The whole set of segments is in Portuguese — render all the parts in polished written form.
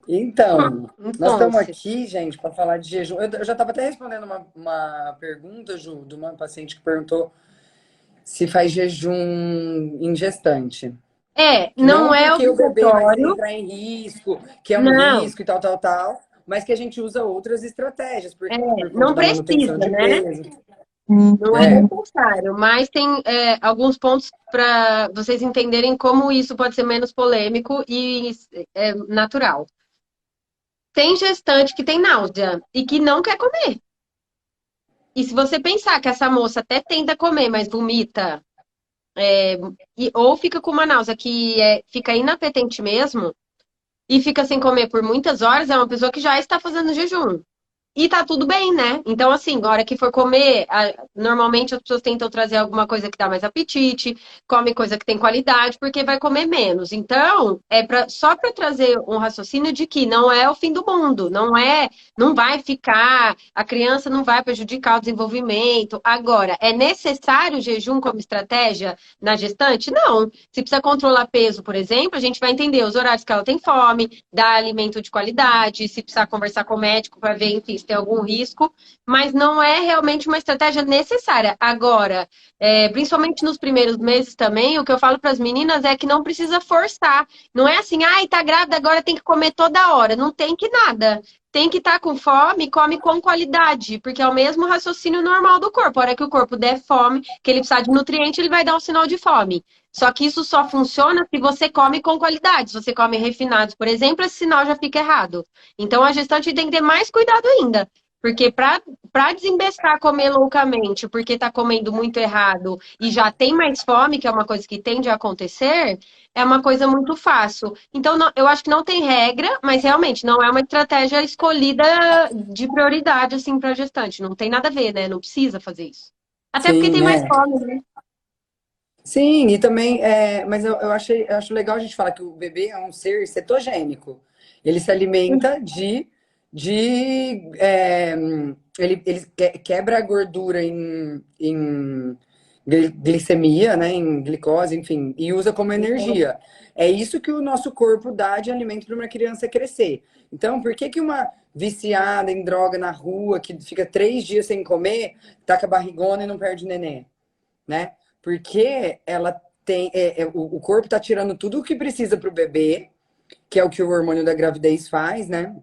Então, nós Então, estamos aqui, gente, para falar de jejum. Eu já estava até respondendo uma pergunta, Ju, de uma paciente que perguntou se faz jejum em gestante. não Não é porque o bebê vai obrigatório, entrar em risco, que é um não, risco e tal, tal, tal, mas que a gente usa outras estratégias por conta não da manutenção precisa, de né? peso. Não é É, necessário, mas tem alguns pontos para vocês entenderem como isso pode ser menos polêmico e natural. Tem gestante que tem náusea e que não quer comer. E se você pensar que essa moça até tenta comer, mas vomita, ou fica com uma náusea que fica inapetente mesmo, e fica sem comer por muitas horas, é uma pessoa que já está fazendo jejum. E tá tudo bem, né? Então, assim, a hora que for comer, normalmente as pessoas tentam trazer alguma coisa que dá mais apetite, come coisa que tem qualidade, porque vai comer menos. Então, só para trazer um raciocínio de que não é o fim do mundo, não vai ficar, a criança não vai prejudicar o desenvolvimento. Agora, é necessário o jejum como estratégia na gestante? Não. Se precisa controlar peso, por exemplo, a gente vai entender os horários que ela tem fome, dar alimento de qualidade, se precisar conversar com o médico para ver, enfim, se tem algum risco, mas não é realmente uma estratégia necessária. Agora, principalmente nos primeiros meses também, o que eu falo para as meninas é que não precisa forçar. Não é assim, ai, tá grávida, agora tem que comer toda hora. Não tem que nada. Tem que estar com fome, come com qualidade, porque é o mesmo raciocínio normal do corpo. A hora que o corpo der fome, que ele precisa de nutriente, ele vai dar um sinal de fome. Só que isso só funciona se você come com qualidade. Se você come refinados, por exemplo, esse sinal já fica errado. Então a gestante tem que ter mais cuidado ainda. Porque para desembestar comer loucamente, porque está comendo muito errado e já tem mais fome, que é uma coisa que tende a acontecer, é uma coisa muito fácil. Então, eu acho que não tem regra, mas realmente não é uma estratégia escolhida de prioridade assim para gestante. Não tem nada a ver, né? Não precisa fazer isso. Até porque tem sim, mais é. fome, né? Sim, e também, mas eu acho legal a gente falar que o bebê é um ser cetogênico. Ele se alimenta de ele quebra a gordura em glicemia, né, em glicose, enfim, e usa como energia. É isso que o nosso corpo dá de alimento para uma criança crescer. Então, por que que uma viciada em droga na rua, que fica 3 dias sem comer, tá com a barrigona e não perde neném, né? Porque ela tem. O corpo está tirando tudo o que precisa para o bebê, que é o que o hormônio da gravidez faz, né?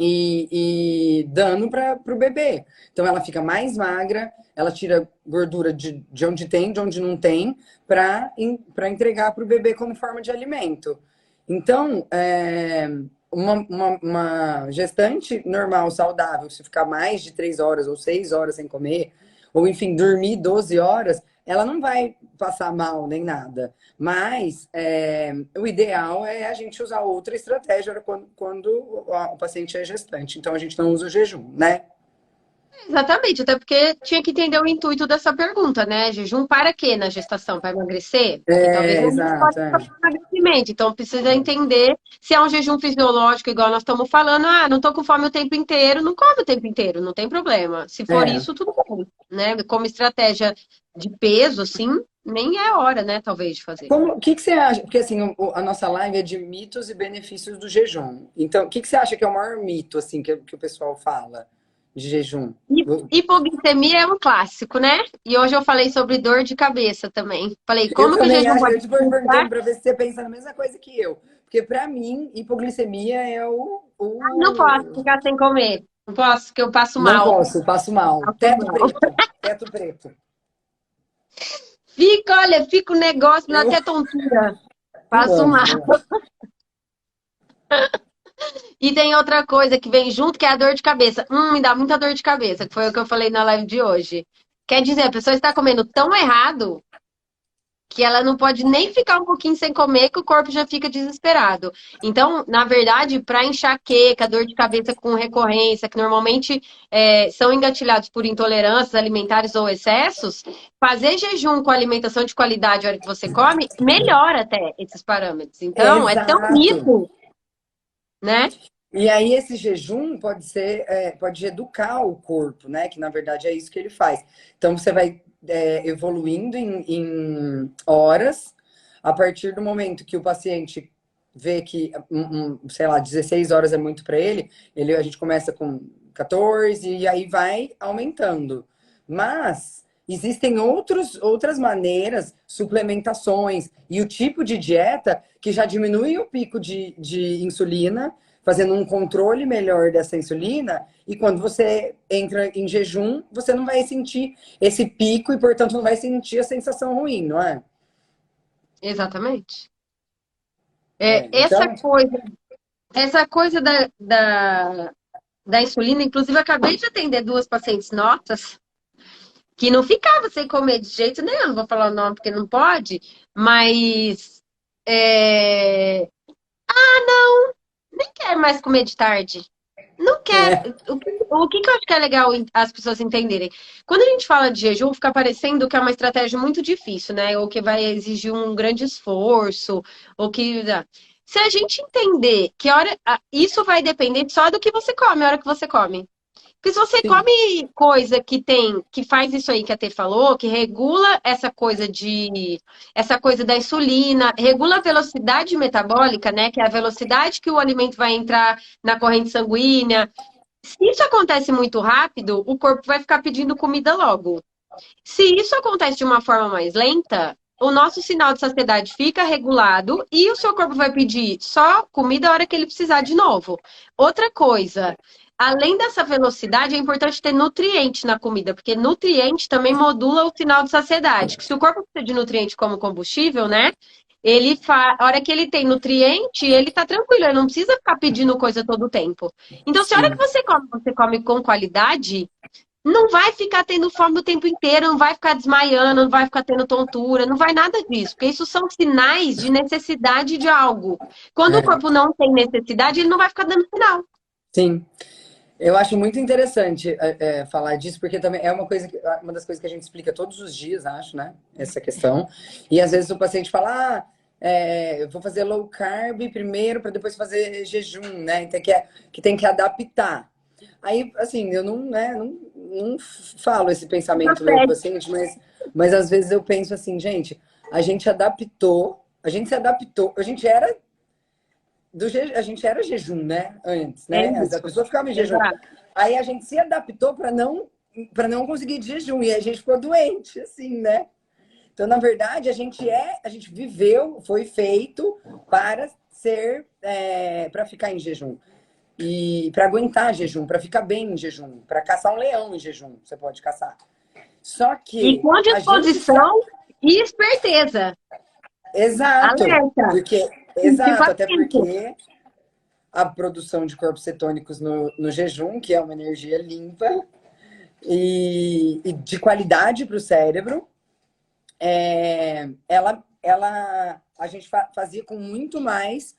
E dando para o bebê. Então ela fica mais magra, ela tira gordura de onde tem, de onde não tem, para entregar para o bebê como forma de alimento. Então, uma gestante normal, saudável, se ficar mais de 3 horas ou 6 horas sem comer, ou enfim, dormir 12 horas, ela não vai passar mal nem nada. Mas o ideal é a gente usar outra estratégia quando o paciente é gestante. Então a gente não usa o jejum, né? Exatamente, até porque tinha que entender o intuito dessa pergunta, né? Jejum para quê na gestação? Para emagrecer? Porque talvez É, não pode exato. ser para emagrecimento. Então precisa entender se é um jejum fisiológico, igual nós estamos falando. Ah, não estou com fome o tempo inteiro, não come o tempo inteiro, não tem problema. Se for É. isso, tudo bem, né? Como estratégia de peso, assim, nem é hora, né? Talvez de fazer. O que que você acha? Porque assim, a nossa live é de mitos e benefícios do jejum. Então, o que que você acha que é o maior mito assim que o pessoal fala de jejum? Hipoglicemia é um clássico, né? E hoje eu falei sobre dor de cabeça também. Falei, Eu como que o também jejum acho, pode eu te perguntando para ver se você pensa na mesma coisa que eu. Porque para mim, hipoglicemia é não posso ficar sem comer. Não posso, que eu passo Não mal. posso, passo mal. Passo Teto mal. preto, teto preto. Fica o negócio, me dá Eu até tontura. Passo amo, mal. eu amo. E tem outra coisa que vem junto, que é a dor de cabeça. Me dá muita dor de cabeça, que foi o que eu falei na live de hoje. Quer dizer, a pessoa está comendo tão errado que ela não pode nem ficar um pouquinho sem comer, que o corpo já fica desesperado. Então, na verdade, para enxaqueca, dor de cabeça com recorrência, que normalmente são engatilhados por intolerâncias alimentares ou excessos, fazer jejum com alimentação de qualidade na hora que você come, melhora até esses parâmetros. Então, é tão Exato. mito, né? E aí esse jejum pode ser, pode educar o corpo, né? Que na verdade é isso que ele faz. Então você vai evoluindo em horas a partir do momento que o paciente vê que, sei lá, 16 horas é muito para ele, a gente começa com 14 e aí vai aumentando. Mas existem outras maneiras, suplementações e o tipo de dieta que já diminui o pico de insulina, fazendo um controle melhor dessa insulina. E quando você entra em jejum, você não vai sentir esse pico e, portanto, não vai sentir a sensação ruim, não é? Exatamente. Então, Essa coisa da insulina, inclusive, eu acabei de atender duas pacientes nossas que não ficava sem comer de jeito nenhum, não vou falar o nome porque não pode, mas é, nem quer mais comer de tarde. Não quer. é, O que eu acho que é legal as pessoas entenderem? Quando a gente fala de jejum, fica parecendo que é uma estratégia muito difícil, né? Ou que vai exigir um grande esforço, ou que. Se a gente entender que isso vai depender só do que você come, a hora que você come. Porque se você sim, come coisa que faz isso aí que a Tê falou, que regula essa coisa da insulina, regula a velocidade metabólica, né? Que é a velocidade que o alimento vai entrar na corrente sanguínea. Se isso acontece muito rápido, o corpo vai ficar pedindo comida logo. Se isso acontece de uma forma mais lenta, o nosso sinal de saciedade fica regulado e o seu corpo vai pedir só comida a hora que ele precisar de novo. Outra coisa, além dessa velocidade, é importante ter nutriente na comida, porque nutriente também modula o sinal de saciedade. Que se o corpo precisa de nutriente como combustível, né? A hora que ele tem nutriente, ele tá tranquilo, ele não precisa ficar pedindo coisa todo o tempo. Então, se a hora que sim. você come com qualidade, não vai ficar tendo fome o tempo inteiro, não vai ficar desmaiando, não vai ficar tendo tontura, não vai nada disso, porque isso são sinais de necessidade de algo. Quando o É, corpo não tem necessidade, ele não vai ficar dando sinal. sim. Eu acho muito interessante falar disso, porque também é uma das coisas que a gente explica todos os dias, acho, né? Essa questão. E às vezes o paciente fala, eu vou fazer low carb primeiro para depois fazer jejum, né? Então, que tem que adaptar. Aí, assim, eu não, né, não falo esse pensamento meu paciente, mas às vezes eu penso assim, gente, a gente se adaptou, a gente era jejum, né? Antes, É né? A isso. pessoa ficava em jejum. Exato. Aí a gente se adaptou para não conseguir de jejum e a gente ficou doente, assim, né? Então, na verdade, a gente viveu, foi feito para para ficar em jejum e para aguentar jejum, para ficar bem em jejum, para caçar um leão em jejum, você pode caçar. Só E que com a gente disposição e esperteza. exato, Alerta. porque Tipo exato, até atento. porque a produção de corpos cetônicos no jejum, que é uma energia limpa e de qualidade para o cérebro, a gente fazia com muito mais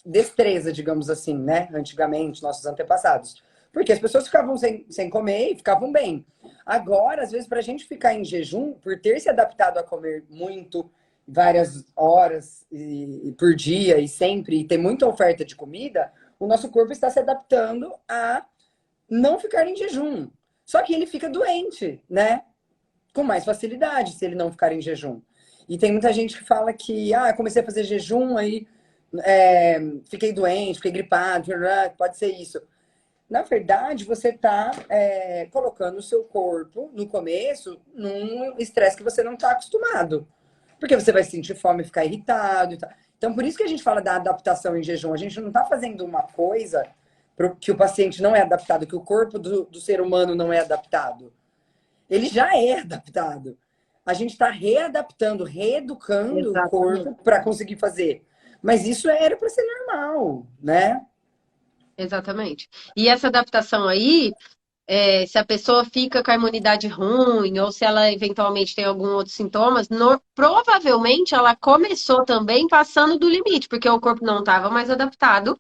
destreza, digamos assim, né? Antigamente, nossos antepassados. Porque as pessoas ficavam sem comer e ficavam bem. Agora, às vezes, para a gente ficar em jejum, por ter se adaptado a comer muito, várias horas por dia e sempre, e ter muita oferta de comida, o nosso corpo está se adaptando a não ficar em jejum. Só que ele fica doente, né? Com mais facilidade se ele não ficar em jejum. E tem muita gente que fala que, comecei a fazer jejum, aí fiquei doente, fiquei gripado, pode ser isso. Na verdade, você está colocando o seu corpo, no começo, num estresse que você não está acostumado. Porque você vai sentir fome, ficar irritado e tal. Então, por isso que a gente fala da adaptação em jejum. A gente não está fazendo uma coisa que o paciente não é adaptado, que o corpo do ser humano não é adaptado. Ele já é adaptado. A gente está readaptando, reeducando o Exatamente. corpo para conseguir fazer. Mas isso era para ser normal, né? Exatamente. E essa adaptação aí, se a pessoa fica com a imunidade ruim ou se ela eventualmente tem algum outro sintomas, provavelmente ela começou também passando do limite, porque o corpo não estava mais adaptado.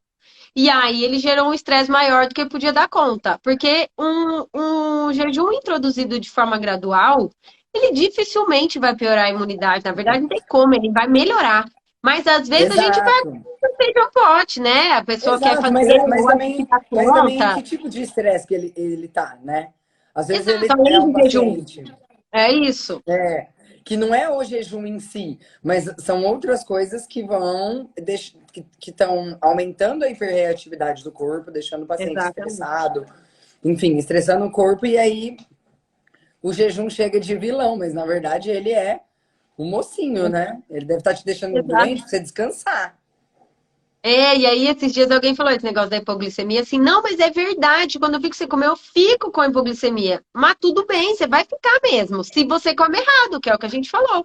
E aí ele gerou um estresse maior do que podia dar conta. Porque um jejum introduzido de forma gradual, ele dificilmente vai piorar a imunidade. Na verdade, não tem como, ele vai melhorar. Mas às vezes a gente vai Exato. feijão ao pote, né? A pessoa quer Exato, fazer, não gosta de dar mas também em conta. que tipo de estresse que ele tá, né? Às vezes Exato, ele é além um do jejum. paciente É isso. é, que não é o jejum em si, mas são outras coisas que vão que estão aumentando a hiperreatividade do corpo, deixando o paciente Exatamente. estressado, enfim, estressando o corpo, e aí o jejum chega de vilão, mas na verdade ele é o mocinho, né? Ele deve estar te deixando doente pra você descansar. E aí esses dias alguém falou esse negócio da hipoglicemia, assim, não, mas é verdade, quando eu vi que você comeu, eu fico com hipoglicemia. Mas tudo bem, você vai ficar mesmo, se você come errado, que é o que a gente falou.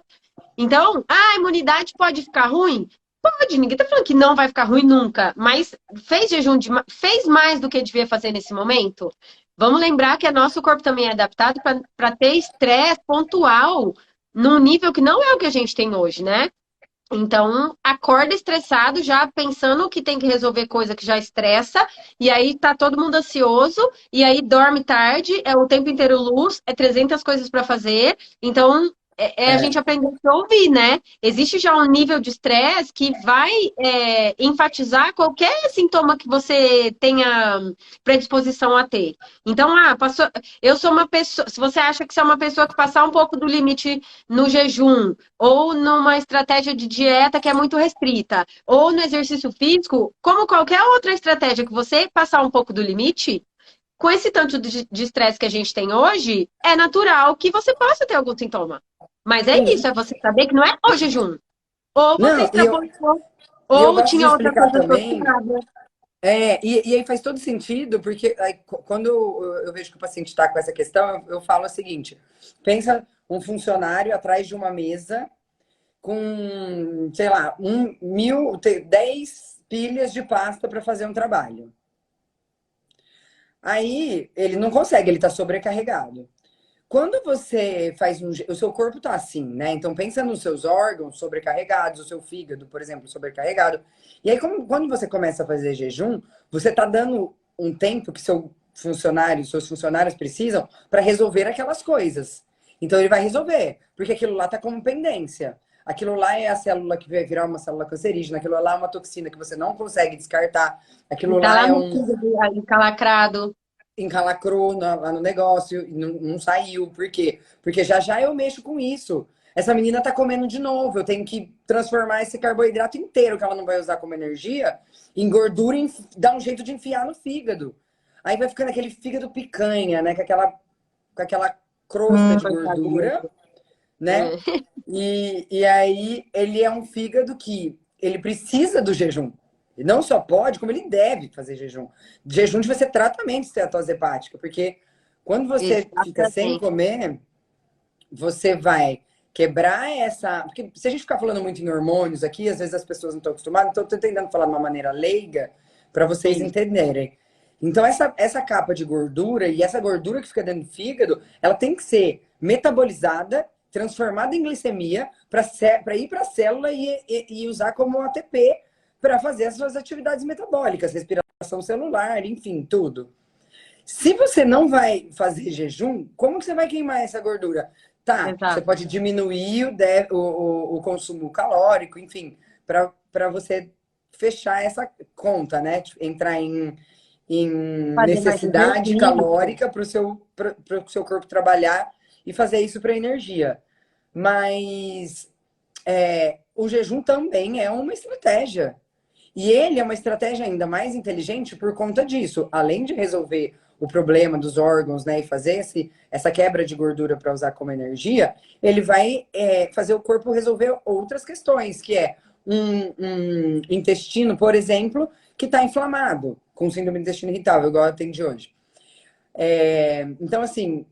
Então, a imunidade pode ficar ruim? Pode, ninguém tá falando que não vai ficar ruim nunca, mas fez jejum fez mais do que devia fazer nesse momento? Vamos lembrar que nosso corpo também é adaptado para ter estresse pontual num nível que não é o que a gente tem hoje, né? Então, acorda estressado, já pensando que tem que resolver coisa que já estressa, e aí tá todo mundo ansioso, e aí dorme tarde, é o tempo inteiro luz, é 300 coisas para fazer. Então, a É, gente aprender a ouvir, né? Existe já um nível de estresse que vai enfatizar qualquer sintoma que você tenha predisposição a ter. Então, passou, eu sou uma pessoa. Se você acha que você é uma pessoa que passar um pouco do limite no jejum, ou numa estratégia de dieta que é muito restrita, ou no exercício físico, como qualquer outra estratégia que você passar um pouco do limite, com esse tanto de estresse que a gente tem hoje, é natural que você possa ter algum sintoma. Mas é sim. isso, é você saber que não é o jejum. Ou você Não, extrapolizou, e eu ou gosto de tinha outra explicar coisa também. associada. E aí faz todo sentido, porque aí, quando eu vejo que o paciente está com essa questão, eu falo o seguinte: pensa um funcionário atrás de uma mesa com, sei lá, 10 pilhas de pasta para fazer um trabalho. Aí ele não consegue, ele está sobrecarregado. Quando você faz o seu corpo tá assim, né? Então pensa nos seus órgãos sobrecarregados, o seu fígado, por exemplo, sobrecarregado. E aí, quando você começa a fazer jejum, você tá dando um tempo que seus funcionários precisam para resolver aquelas coisas. Então ele vai resolver, porque aquilo lá tá como pendência. Aquilo lá é a célula que vai virar uma célula cancerígena, aquilo lá é uma toxina que você não consegue descartar, E aquilo tá lá lá é no um fígado, encalacrado. encalacrou lá no negócio e não saiu. Por quê? Porque já já eu mexo com isso. Essa menina tá comendo de novo. Eu tenho que transformar esse carboidrato inteiro que ela não vai usar como energia em gordura e dar um jeito de enfiar no fígado. Aí vai ficando aquele fígado picanha, né? Com aquela crosta de Coitado gordura, mesmo. né? É. E aí ele é um fígado que ele precisa do jejum. E não só pode, como ele deve fazer jejum. Jejum devia ser tratamento de esteatose hepática, porque quando você fica sem Exatamente. comer, você vai quebrar essa. Porque se a gente ficar falando muito em hormônios aqui, às vezes as pessoas não estão acostumadas, então eu estou tentando falar de uma maneira leiga para vocês Isso. entenderem. Então, essa capa de gordura e essa gordura que fica dentro do fígado, ela tem que ser metabolizada, transformada em glicemia, para ir para a célula e usar como ATP para fazer as suas atividades metabólicas, respiração celular, enfim, tudo. Se você não vai fazer jejum, como que você vai queimar essa gordura? Tá, você Exato. pode diminuir o consumo calórico, enfim, para você fechar essa conta, né? Tipo, entrar em Fazer mais necessidade exercício. calórica para o seu corpo trabalhar e fazer isso para energia. Mas o jejum também é uma estratégia. E ele é uma estratégia ainda mais inteligente por conta disso. Além de resolver o problema dos órgãos, né, e fazer essa quebra de gordura para usar como energia, ele vai fazer o corpo resolver outras questões, que é um intestino, por exemplo, que está inflamado, com síndrome do intestino irritável, igual eu atendi hoje. Então, assim,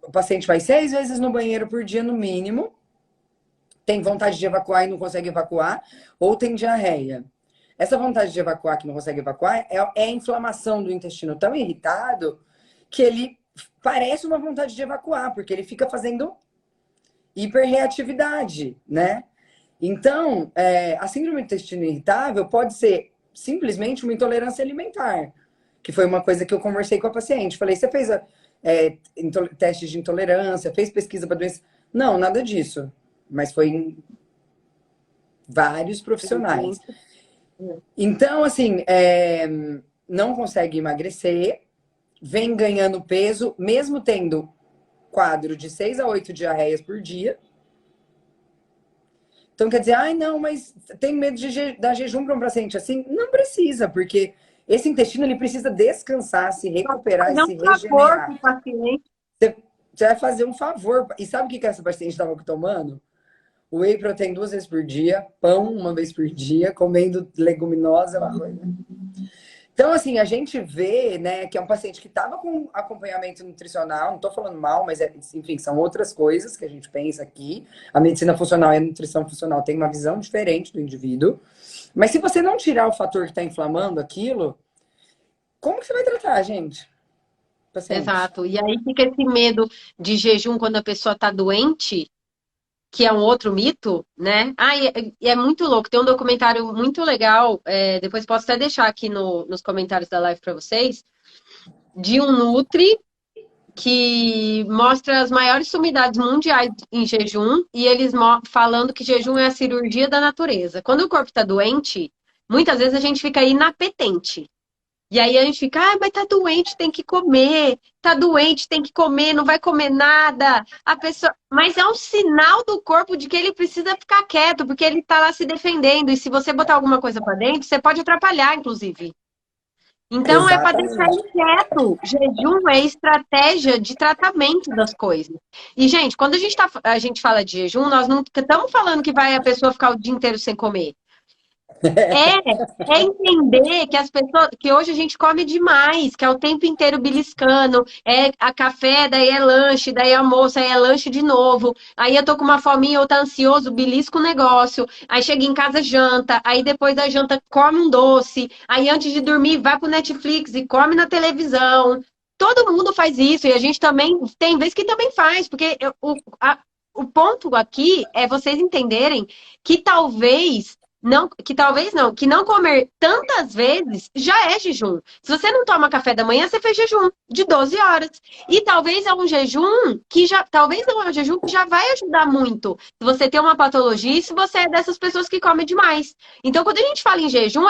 o paciente vai 6 vezes no banheiro por dia, no mínimo, tem vontade de evacuar e não consegue evacuar, ou tem diarreia. Essa vontade de evacuar que não consegue evacuar é a inflamação do intestino tão irritado que ele parece uma vontade de evacuar, porque ele fica fazendo hiperreatividade, né? Então, a síndrome do intestino irritável pode ser simplesmente uma intolerância alimentar, que foi uma coisa que eu conversei com a paciente. Falei, você fez testes de intolerância, fez pesquisa para doença? Não, nada disso. Mas foi em vários profissionais. Então, assim, não consegue emagrecer, vem ganhando peso, mesmo tendo quadro de 6 a 8 diarreias por dia, Então quer dizer, ai não, mas tem medo de dar jejum para um paciente assim? Não precisa, porque esse intestino ele precisa descansar, se recuperar e Fazer se um favor para regenerar. o paciente. Você vai fazer um favor. E sabe o que essa paciente estava tomando? Whey protein 2 vezes por dia, pão 1 vez por dia, comendo leguminosa, uma coisa. Então, assim, a gente vê, né, que é um paciente que estava com acompanhamento nutricional, não estou falando mal, mas, enfim, são outras coisas que a gente pensa aqui. A medicina funcional e a nutrição funcional têm uma visão diferente do indivíduo. Mas se você não tirar o fator que está inflamando aquilo, como que você vai tratar, gente? Paciente. Exato. E aí fica esse medo de jejum quando a pessoa está doente, que é um outro mito, né? Ah, e é muito louco. Tem um documentário muito legal, depois posso até deixar aqui nos comentários da live para vocês, de um Nutri que mostra as maiores sumidades mundiais em jejum e eles falando que jejum é a cirurgia da natureza. Quando o corpo está doente, muitas vezes a gente fica inapetente. E aí a gente fica, ah, mas tá doente, tem que comer, tá doente, tem que comer, não vai comer nada. A pessoa, mas é um sinal do corpo de que ele precisa ficar quieto, porque ele tá lá se defendendo. E se você botar alguma coisa para dentro, você pode atrapalhar, inclusive. Então é para deixar Exatamente. ele quieto. Jejum é estratégia de tratamento das coisas. E, gente, quando a gente fala de jejum, nós não estamos falando que vai a pessoa ficar o dia inteiro sem comer. É entender que as pessoas, que hoje a gente come demais, que é o tempo inteiro beliscando, é a café, daí é lanche, daí é almoço, aí é lanche de novo. Aí eu tô com uma fominha ou tá ansioso, belisco o negócio. Aí chega em casa, janta, aí depois da janta come um doce, aí antes de dormir vai pro Netflix e come na televisão. Todo mundo faz isso e a gente também tem vezes que também faz, porque o ponto aqui é vocês entenderem que que não comer tantas vezes já é jejum. Se você não toma café da manhã, você fez jejum de 12 horas. E talvez é um jejum que já, talvez não é um jejum que já vai ajudar muito. Se você tem uma patologia e se você é dessas pessoas que comem demais. Então, quando a gente fala em jejum,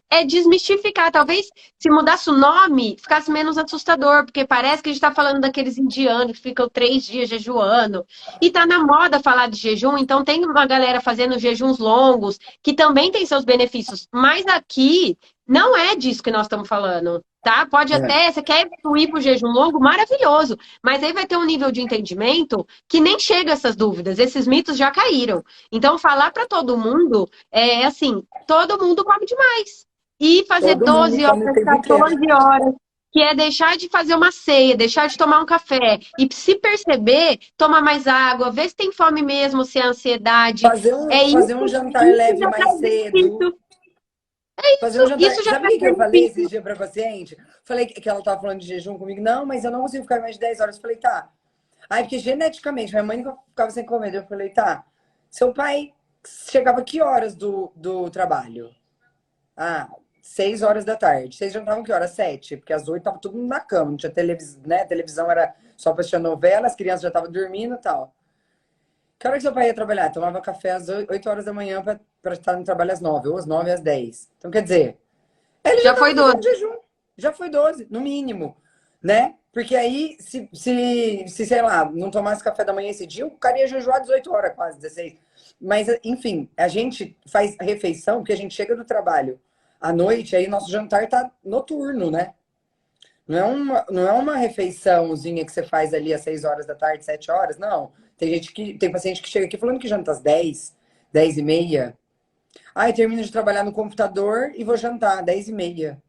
é desmistificar. Talvez se mudasse o nome, ficasse menos assustador, porque parece que a gente está falando daqueles indianos que ficam 3 dias jejuando. E tá na moda falar de jejum, então tem uma galera fazendo jejuns longos, que também tem seus benefícios. Mas aqui não é disso que nós estamos falando, tá? Pode É. até, você quer ir para o jejum longo, maravilhoso. Mas aí vai ter um nível de entendimento que nem chega a essas dúvidas. Esses mitos já caíram. Então, falar para todo mundo é assim, todo mundo come demais. E fazer Todo mundo 12 come o horas, tempo inteiro. 14 horas, que é deixar de fazer uma ceia, deixar de tomar um café e se perceber, tomar mais água, ver se tem fome mesmo, se é ansiedade. É Fazer um jantar isso leve já mais traz cedo. benefício. Fazer um jantar. Isso já Sabe o traz que eu falei esses benefício. dias pra paciente? Falei que ela tava falando de jejum comigo. Não, mas eu não consigo ficar mais de 10 horas. Eu falei, tá. Aí, porque geneticamente, minha mãe ficava sem comer. Eu falei, tá. Seu pai chegava que horas do trabalho? Ah, 6 horas da tarde. Vocês jantavam que horas? 7. Porque às 8 tava todo mundo na cama. Não tinha televisão, né? A televisão era só pra assistir novela, as crianças já estavam dormindo e tal. Que hora que seu pai ia trabalhar? Tomava café às 8 horas da manhã pra estar no trabalho às 9, ou às 9 às 10. Então, quer dizer, ele já Já estava foi 12. fazendo jejum. Já foi 12, no mínimo. Né? Porque aí, sei lá, não tomasse café da manhã esse dia, o cara ia jejuar 18 horas, quase 16. Mas, enfim, a gente faz refeição, porque a gente chega do trabalho à noite, aí nosso jantar tá noturno, né? Não é uma refeiçãozinha que você faz ali às 6 horas da tarde, 7 horas, não. Tem paciente que chega aqui falando que janta às 10, 10 e meia. Aí termino de trabalhar no computador e vou jantar, 10 e meia.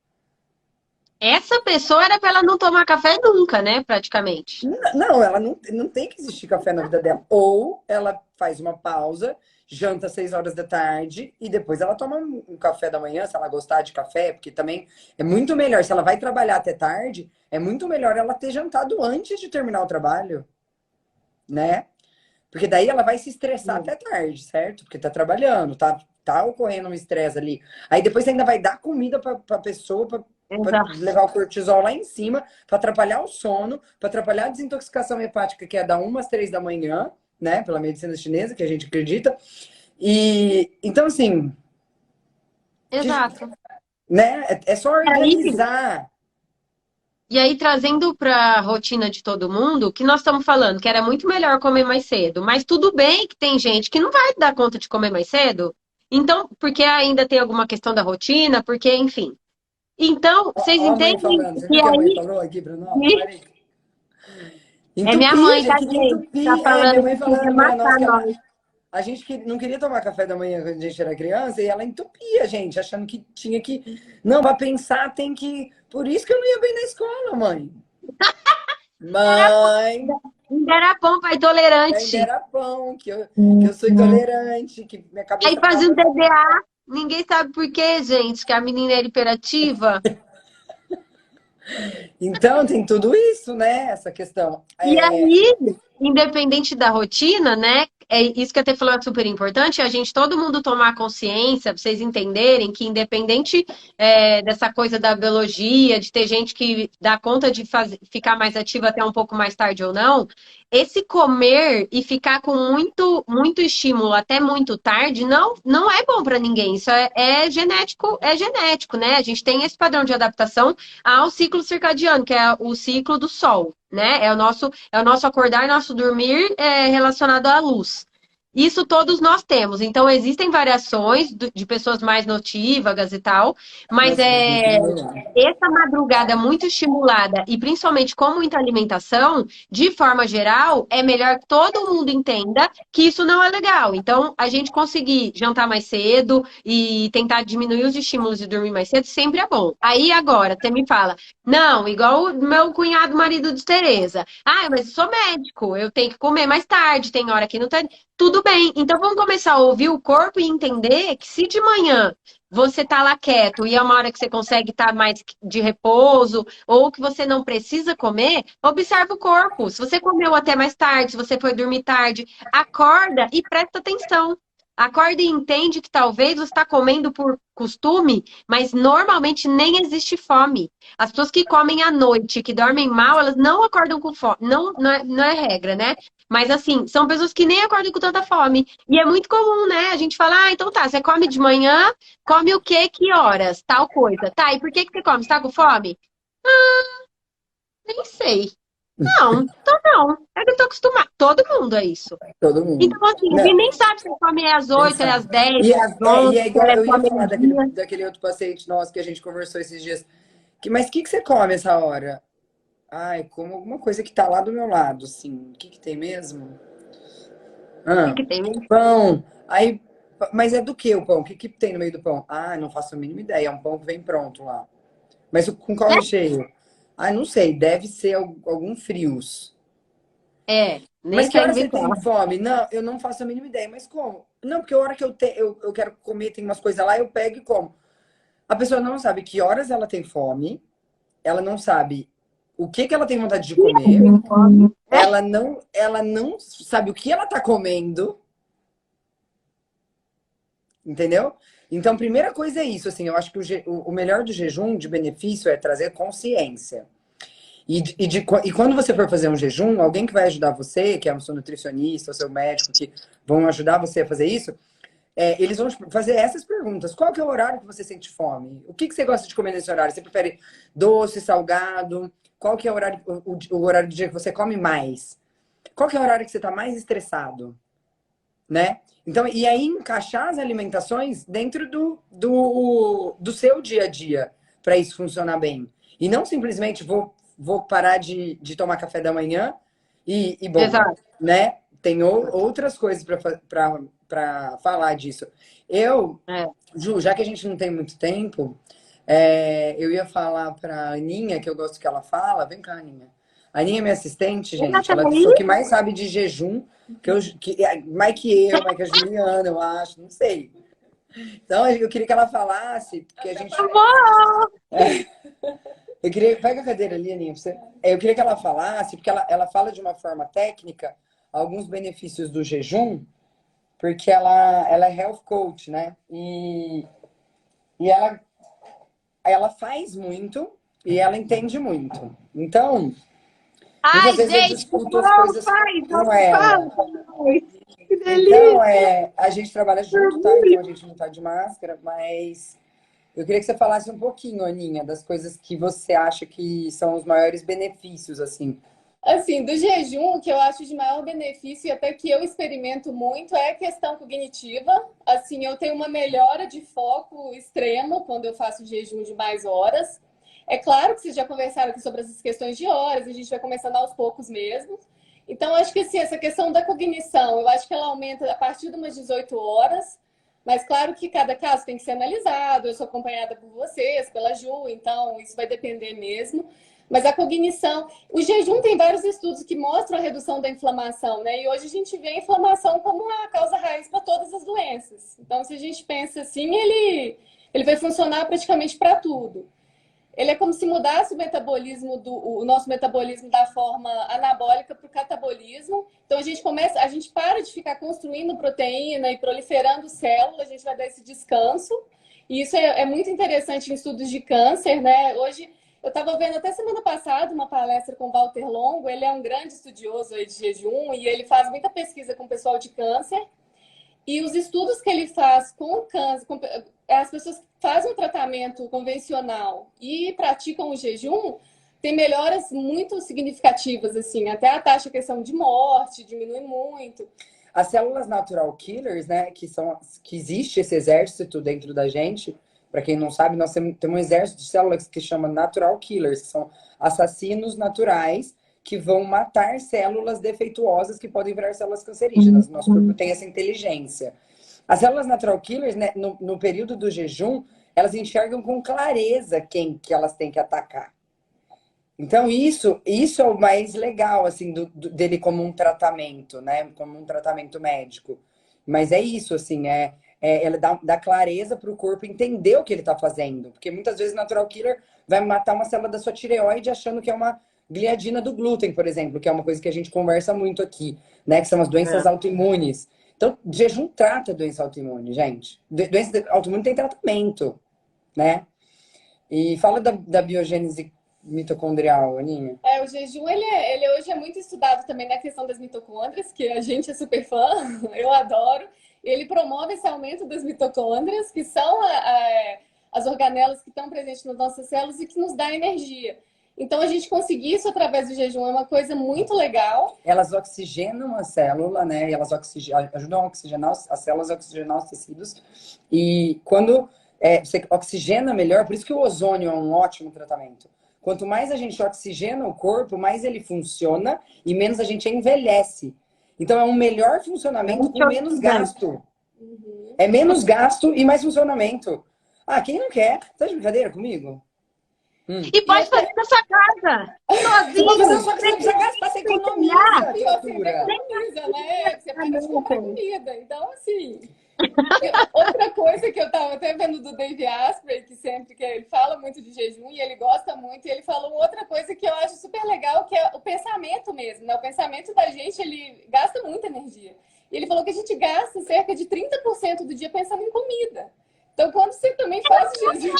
Essa pessoa era para ela não tomar café nunca, né? Praticamente. Não, ela não tem que existir café na vida dela. Ou ela faz uma pausa, janta às 6 horas da tarde e depois ela toma um café da manhã, se ela gostar de café, porque também é muito melhor. Se ela vai trabalhar até tarde, é muito melhor ela ter jantado antes de terminar o trabalho, né? Porque daí ela vai se estressar até tarde, certo? Porque tá trabalhando, tá ocorrendo um estresse ali. Aí depois você ainda vai dar comida pra pessoa, pra Exato. levar o cortisol lá em cima, pra atrapalhar o sono, pra atrapalhar a desintoxicação hepática, que é da 1 às 3 da manhã, né? Pela medicina chinesa, que a gente acredita. E então, assim, Exato. né? É só Aí, organizar. E aí, trazendo para a rotina de todo mundo, que nós estamos falando que era muito melhor comer mais cedo, mas tudo bem que tem gente que não vai dar conta de comer mais cedo. Então, porque ainda tem alguma questão da rotina, porque, enfim. Então, vocês Ó a mãe entendem falando, você que viu que a mãe aí falou aqui pra nós? Olha, é minha entupia, mãe, tá, gente, queria gente? Tá entupir. É, minha falando mãe que queria falando pra nós matar que nós. a gente não queria tomar café da manhã quando a gente era criança e ela entupia a gente, achando que tinha que. Não, vai pensar, tem que. Por isso que eu não ia bem na escola, mãe. Mãe, Ainda era bom, pai ainda tolerante. era pão, que eu sou intolerante, que minha Aí cabeça fazia um ficava. TDA. Ninguém sabe por quê, gente, que a menina era hiperativa. Então, tem tudo isso, né? Essa questão. E É, aí, independente da rotina, né? É isso que a Tê falou é super importante, a gente, todo mundo tomar consciência, pra vocês entenderem que independente dessa coisa da biologia, de ter gente que dá conta de ficar mais ativa até um pouco mais tarde ou não, esse comer e ficar com muito estímulo até muito tarde não é bom para ninguém. Isso é genético, né? A gente tem esse padrão de adaptação ao ciclo circadiano, que é o ciclo do sol, né? É o nosso acordar, nosso dormir relacionado à luz. Isso todos nós temos. Então, existem variações de pessoas mais notívagas e tal, mas nossa, mas muito melhor. essa madrugada muito estimulada, e principalmente com muita alimentação, de forma geral, é melhor que todo mundo entenda que isso não é legal. Então, a gente conseguir jantar mais cedo e tentar diminuir os estímulos e dormir mais cedo sempre é bom. Aí, agora, você me fala, não, igual o meu cunhado, marido de Tereza. Ah, mas eu sou médico, eu tenho que comer mais tarde, tem hora que não tá. Tudo bem, então vamos começar a ouvir o corpo e entender que se de manhã você tá lá quieto e é uma hora que você consegue estar mais de repouso ou que você não precisa comer, observa o corpo. Se você comeu até mais tarde, se você foi dormir tarde, acorda e presta atenção. Acorda e entende que talvez você está comendo por costume, mas normalmente nem existe fome. As pessoas que comem à noite, que dormem mal, elas não acordam com fome. Não é regra, né? Mas assim, são pessoas que nem acordam com tanta fome. E é muito comum, né? A gente fala, ah, então tá, você come de manhã, come o quê? Que horas? Tal coisa. Tá, e por que você come? Você tá com fome? Nem sei. Não, então não. É que eu tô acostumada. Todo mundo é isso. Todo mundo. Então, assim, Não, alguém nem sabe se come é às 8, é pensar. às 10, E é às e 11, é se igual, é eu só ia falar daquele, meio-dia. daquele outro paciente nosso que a gente conversou esses dias. Mas o que você come essa hora? Ai, como alguma coisa que tá lá do meu lado, assim. O que tem mesmo? O que Ah, que tem mesmo? pão. Aí, mas é do que o pão? O que tem no meio do pão? Ah, não faço a mínima ideia. É um pão que vem pronto lá. Mas com qual recheio? Ah, não sei. Deve ser algum frios. Nem Mas que quer hora você inventar. tem fome? Não, eu não faço a mínima ideia. Mas como? Não, porque a hora que eu quero comer, tem umas coisas lá, eu pego e como. A pessoa não sabe que horas ela tem fome, ela não sabe o que ela tem vontade de comer, Tem fome. ela não sabe o que ela tá comendo, entendeu? Então, primeira coisa é isso, assim, eu acho que o melhor do jejum, de benefício, é trazer consciência. E quando você for fazer um jejum, alguém que vai ajudar você, que é o seu nutricionista, o seu médico, que vão ajudar você a fazer isso, eles vão fazer essas perguntas. Qual que é o horário que você sente fome? O que você gosta de comer nesse horário? Você prefere doce, salgado? Qual que é o horário do dia que você come mais? Qual que é o horário que você está mais estressado? Né? Então, e aí encaixar as alimentações dentro do seu dia a dia para isso funcionar bem. E não simplesmente vou parar de tomar café da manhã e bom, Exato. né? Tem outras coisas para falar disso. Eu, É. Ju, já que a gente não tem muito tempo, eu ia falar para a Aninha, que eu gosto que ela fala. Vem cá, Aninha. A Aninha é minha assistente, gente. Ela é a Exatamente. pessoa que mais sabe de jejum, mais que eu, mais que a Juliana, eu acho, não sei. Então, eu queria que ela falasse, porque a gente. Bom. Eu queria. Pega a cadeira ali, Aninha. Pra você. Eu queria que ela falasse, porque ela fala de uma forma técnica alguns benefícios do jejum, porque ela é health coach, né? E ela faz muito e ela entende muito. Então, muitas Ai, vezes eu gente, discuto as coisas com ela. fala. Que Então, delícia. a gente trabalha junto, tá? Então a gente não tá de máscara, mas Eu queria que você falasse um pouquinho, Aninha, das coisas que você acha que são os maiores benefícios, assim. Assim, do jejum, o que eu acho de maior benefício e até que eu experimento muito é a questão cognitiva. Assim, eu tenho uma melhora de foco extremo quando eu faço jejum de mais horas. É claro que vocês já conversaram aqui sobre essas questões de horas, a gente vai começando aos poucos mesmo. Então, acho que assim, essa questão da cognição, eu acho que ela aumenta a partir de umas 18 horas, mas claro que cada caso tem que ser analisado. Eu sou acompanhada por vocês, pela Ju, então isso vai depender mesmo. Mas a cognição, o jejum tem vários estudos que mostram a redução da inflamação, né? E hoje a gente vê a inflamação como a causa raiz para todas as doenças. Então, se a gente pensa assim, ele vai funcionar praticamente para tudo. Ele é como se mudasse o metabolismo o nosso metabolismo da forma anabólica para o catabolismo. Então a gente para de ficar construindo proteína e proliferando células, a gente vai dar esse descanso. E isso é muito interessante em estudos de câncer, né? Hoje eu estava vendo até semana passada uma palestra com o Walter Longo, ele é um grande estudioso aí de jejum e ele faz muita pesquisa com o pessoal de câncer. E os estudos que ele faz com câncer, as pessoas que fazem um tratamento convencional e praticam o jejum, tem melhoras muito significativas, assim, até a taxa de questão de morte diminui muito. As células natural killers, né, que existe esse exército dentro da gente. Para quem não sabe, nós temos um exército de células que chama natural killers, que são assassinos naturais que vão matar células defeituosas que podem virar células cancerígenas. Nosso corpo tem essa inteligência. As células natural killers, né, no período do jejum, elas enxergam com clareza quem que elas têm que atacar. Então, isso é o mais legal, assim, dele como um tratamento, né? Como um tratamento médico. Mas é isso, assim, ela dá clareza para o corpo entender o que ele está fazendo. Porque muitas vezes o natural killer vai matar uma célula da sua tireoide achando que é uma gliadina do glúten, por exemplo, que é uma coisa que a gente conversa muito aqui, né? Que são as doenças autoimunes. Então, jejum trata doença autoimune, gente. Doença autoimune tem tratamento, né? E fala da biogênese mitocondrial, Aninha. O jejum, ele hoje é muito estudado também na questão das mitocôndrias, que a gente é super fã, eu adoro. Ele promove esse aumento das mitocôndrias, que são as organelas que estão presentes nas nossas células e que nos dá energia. Então, a gente conseguir isso através do jejum é uma coisa muito legal. Elas oxigenam a célula, né? Elas ajudam a oxigenar as células, a oxigenar os tecidos. E quando você oxigena melhor, por isso que o ozônio é um ótimo tratamento. Quanto mais a gente oxigena o corpo, mais ele funciona e menos a gente envelhece. Então, é um melhor funcionamento com menos gasto. É menos gasto e mais funcionamento. Ah, quem não quer? Tá de brincadeira comigo? E pode fazer na sua casa. Você pode fazer na sua casa, precisa gastar, você economiza, E você economiza, né? Você para de comprar comida. Então, assim... Outra coisa que eu estava até vendo do Dave Asprey, que ele fala muito de jejum e ele gosta muito, e ele falou outra coisa que eu acho super legal, que é o pensamento mesmo, né? O pensamento da gente, ele gasta muita energia. E ele falou que a gente gasta cerca de 30% do dia pensando em comida. Então, quando você também faz jejum...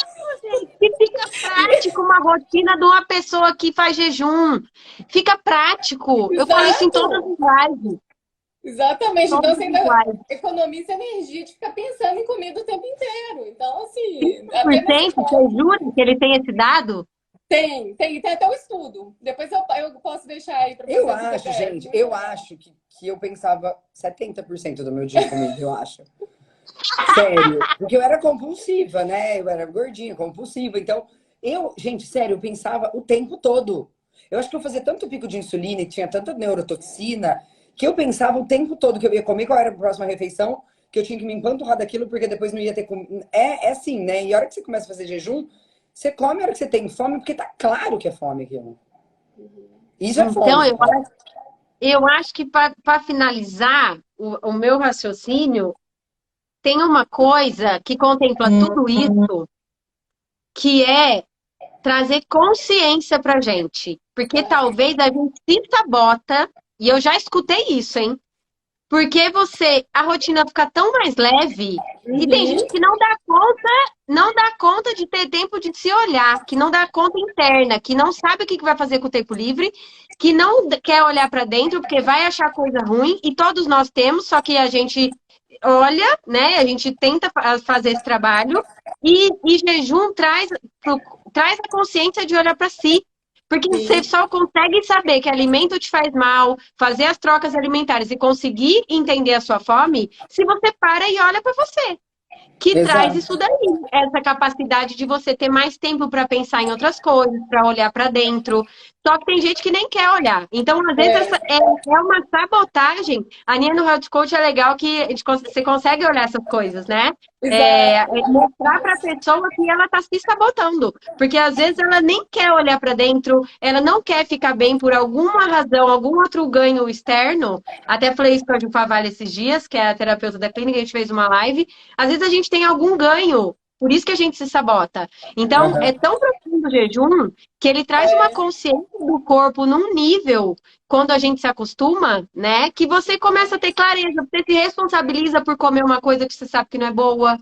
E fica prático uma rotina de uma pessoa que faz jejum. Fica prático. Eu falo isso em todas as lives. Exatamente. Então, você ainda economiza energia de ficar pensando em comida o tempo inteiro. Então, assim... 5%? Você jura que ele tem esse dado? Tem até o estudo. Depois eu posso deixar aí para vocês. Eu acho, gente, eu acho que eu pensava 70% do meu dia comigo, eu acho. Sério. Porque eu era compulsiva, né? Eu era gordinha, compulsiva. Então, gente, sério, eu pensava o tempo todo. Eu acho que eu fazia tanto pico de insulina e tinha tanta neurotoxina que eu pensava o tempo todo que eu ia comer, qual era a próxima refeição, que eu tinha que me empanturrar daquilo, porque depois não ia ter... É assim, né? E a hora que você começa a fazer jejum, você come a hora que você tem fome, porque tá claro que é fome aquilo. Isso é fome. Então, eu acho que para finalizar o meu raciocínio, tem uma coisa que contempla tudo isso, que é trazer consciência pra gente. Porque talvez a gente se sabota, e eu já escutei isso, hein? Porque a rotina fica tão mais leve, e tem gente que não dá conta de ter tempo de se olhar, que não dá conta interna, que não sabe o que vai fazer com o tempo livre, que não quer olhar pra dentro porque vai achar coisa ruim, e todos nós temos, só que a gente olha, né? A gente tenta fazer esse trabalho e jejum traz a consciência de olhar para si. Porque você Sim, só consegue saber que alimento te faz mal, fazer as trocas alimentares e conseguir entender a sua fome se você para e olha para você. Que traz Exato. isso daí, essa capacidade de você ter mais tempo para pensar em outras coisas, para olhar para dentro. Só que tem gente que nem quer olhar. Então, às vezes, é, essa é uma sabotagem. A Nia no Health Coach é legal que você consegue olhar essas coisas, né? É exato. mostrar para a pessoa que ela está se sabotando. Porque às vezes ela nem quer olhar para dentro, ela não quer ficar bem por alguma razão, algum outro ganho externo. Até falei isso com a Ju Favalli esses dias, que é a terapeuta da clínica, a gente fez uma live. Às vezes a gente tem algum ganho, por isso que a gente se sabota. Então, é Aham. tão profundo o jejum que ele traz uma É, consciência do corpo num nível, quando a gente se acostuma, né? Que você começa a ter clareza, você se responsabiliza por comer uma coisa que você sabe que não é boa.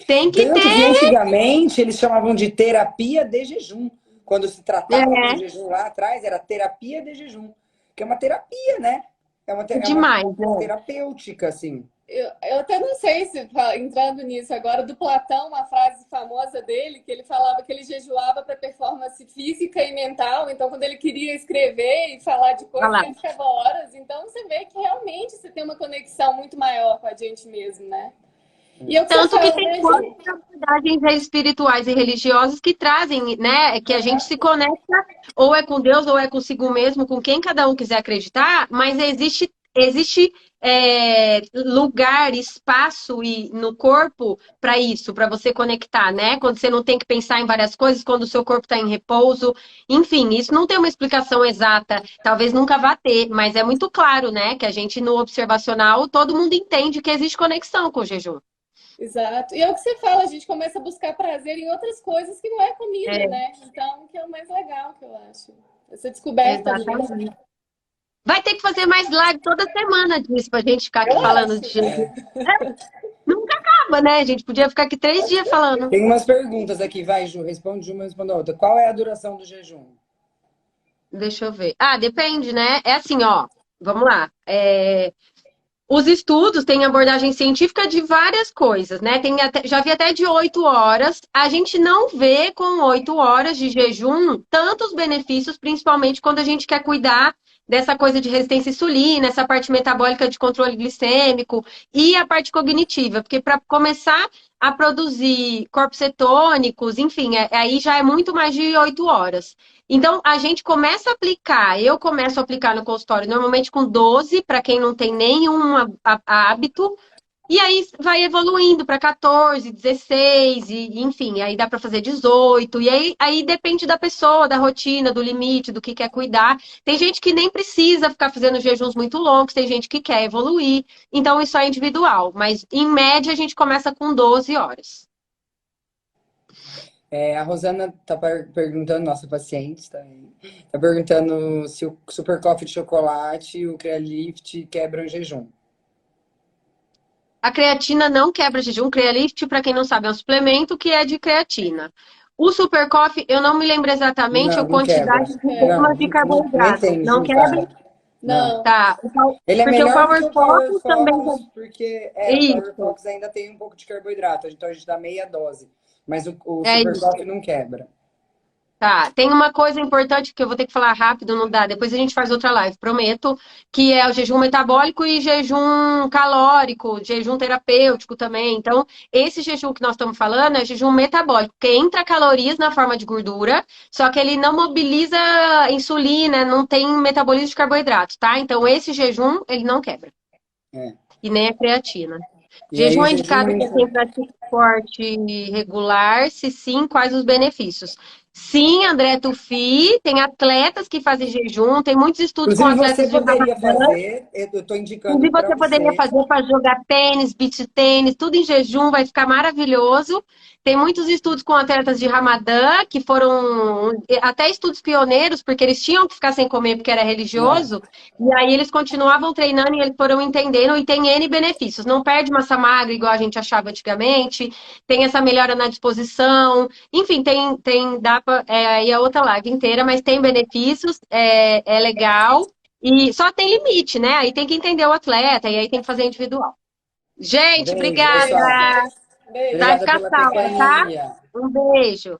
Tem que Tanto que ter. antigamente eles chamavam de terapia de jejum. Quando se tratava do É, jejum lá atrás, era terapia de jejum. Que é uma terapia, né? É uma demais, né? terapêutica, assim. eu até não sei se, entrando nisso agora, do Platão, uma frase famosa dele, que ele falava que ele jejuava para performance física e mental. Então, quando ele queria escrever e falar de Olha coisas, lá. ele ficava horas. Então, você vê que realmente você tem uma conexão muito maior com a gente mesmo, né? E é o que você Tanto que fala, tem né, outras Ju? abordagens espirituais e religiosas que trazem, né, que a gente se conecta ou é com Deus ou é consigo mesmo, com quem cada um quiser acreditar, mas existe lugar, espaço e no corpo para isso, para você conectar, né? Quando você não tem que pensar em várias coisas, quando o seu corpo está em repouso, enfim, isso não tem uma explicação exata, talvez nunca vá ter, mas é muito claro, né, que a gente no observacional todo mundo entende que existe conexão com o jejum. Exato. E é o que você fala, a gente começa a buscar prazer em outras coisas que não é comida, É, né? Então, que é o mais legal que eu acho. Essa descoberta mesmo. exatamente. Vai ter que fazer mais live toda semana disso pra gente ficar aqui Eu falando de acho. jejum. Nunca acaba, né? A gente podia ficar aqui 3 dias falando. Tem umas perguntas aqui, vai, Ju, responde uma, responde a outra. Qual é a duração do jejum? Deixa eu ver. Ah, depende, né? É assim, ó. Vamos lá. Os estudos têm abordagem científica de várias coisas, né? Já vi até de 8 horas. A gente não vê com 8 horas de jejum tantos benefícios, principalmente quando a gente quer cuidar dessa coisa de resistência à insulina, essa parte metabólica de controle glicêmico e a parte cognitiva, porque para começar a produzir corpos cetônicos, enfim, aí já é muito mais de 8 horas. Então, a gente começa a aplicar, eu começo a aplicar no consultório, normalmente com 12, para quem não tem nenhum hábito, e aí vai evoluindo para 14, 16, e, enfim, aí dá para fazer 18, e aí depende da pessoa, da rotina, do limite, do que quer cuidar. Tem gente que nem precisa ficar fazendo jejuns muito longos, tem gente que quer evoluir, então isso é individual, mas em média a gente começa com 12 horas. A Rosana tá perguntando, nossa paciente tá aí, tá perguntando se o Super Coffee de chocolate e o Crealift quebram jejum. A creatina não quebra jejum. Crealift, para quem não sabe, é um suplemento que é de creatina. O Super Coffee, eu não me lembro exatamente a Não, não quebra. quantidade de É, Não, gramas de nem carboidrato. tem, Não Ju, quebra? cara. Não. não. Tá. Ele é Porque o melhor do que Power o Power Focus também Focus, porque o Power isso. Focus ainda tem um pouco de carboidrato, então a gente dá meia dose. Mas o É Super isso. Coffee não quebra. Tá, tem uma coisa importante que eu vou ter que falar rápido, não dá. Depois a gente faz outra live, prometo, que é o jejum metabólico e jejum calórico, jejum terapêutico também. Então, esse jejum que nós estamos falando é jejum metabólico, que entra calorias na forma de gordura, só que ele não mobiliza insulina, não tem metabolismo de carboidratos, tá? Então, esse jejum, ele não quebra. É. E nem a creatina. E aí Jejum o é jejum indicado para entra. quem pratica esporte regular? Se sim, quais os benefícios? Sim, André Tufi, tem atletas que fazem jejum, tem muitos estudos com Inclusive, você atletas de poderia Ramadã. fazer, eu estou indicando Inclusive, para você poderia você. fazer para jogar tênis, beach tênis, tudo em jejum, vai ficar maravilhoso. Tem muitos estudos com atletas de Ramadã, que foram até estudos pioneiros, porque eles tinham que ficar sem comer porque era É. religioso, e aí eles continuavam treinando e eles foram entendendo, e tem N benefícios. Não perde massa magra igual a gente achava antigamente, tem essa melhora na disposição, enfim, aí é outra live inteira, mas tem benefícios, é legal. E só tem limite, né? Aí tem que entender o atleta, e aí tem que fazer individual. Gente, Beijo, obrigada. pessoal. Beijo. Vai Obrigada ficar pela salva, tá? companhia. Um beijo.